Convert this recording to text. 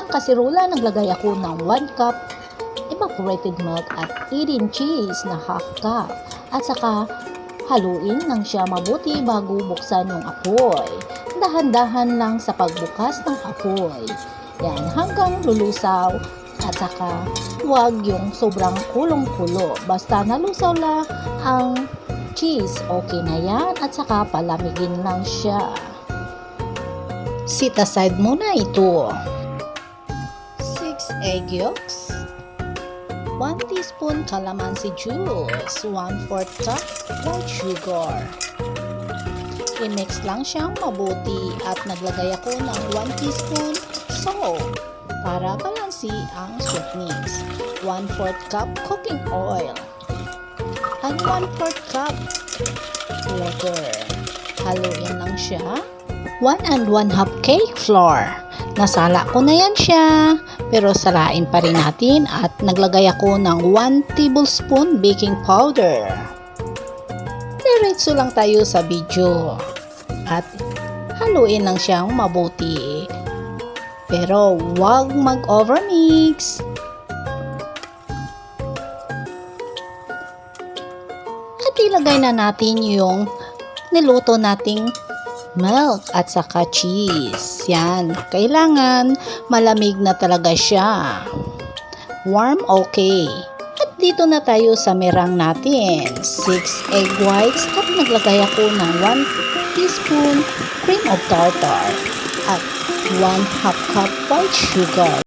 isang kasirola naglagay ako ng 1 cup evaporated milk at 18 cheese na half cup. At saka haluin lang siya mabuti bago buksan yung apoy. Dahan-dahan lang sa pagbukas ng apoy. Yan, hanggang lulusaw. At saka huwag yung sobrang kulong-kulo. Basta nalusaw lang ang cheese, okay na yan. At saka palamigin lang siya. Sit aside muna ito. 6 egg yolks, 1 teaspoon calamansi juice, 1/4 cup white sugar. I-mix lang siyang mabuti at naglagay ako ng 1 teaspoon salt para balansi ang sweetness. 1/4 cup cooking oil at 1/4 cup water. Haluin lang siya. 1 1/2 cake flour. Nasala ko na yan siya, pero salain pa rin natin at naglagay ako ng 1 tablespoon baking powder. Diretso lang tayo sa video at haluin lang siyang mabuti. Pero huwag mag-overmix. At ilagay na natin yung niluto nating milk at saka cheese. Yan. Kailangan malamig na talaga siya. Warm, okay. At dito na tayo sa merang natin. 6 egg whites at naglagay ako ng 1 teaspoon cream of tartar at 1/2 cup white sugar.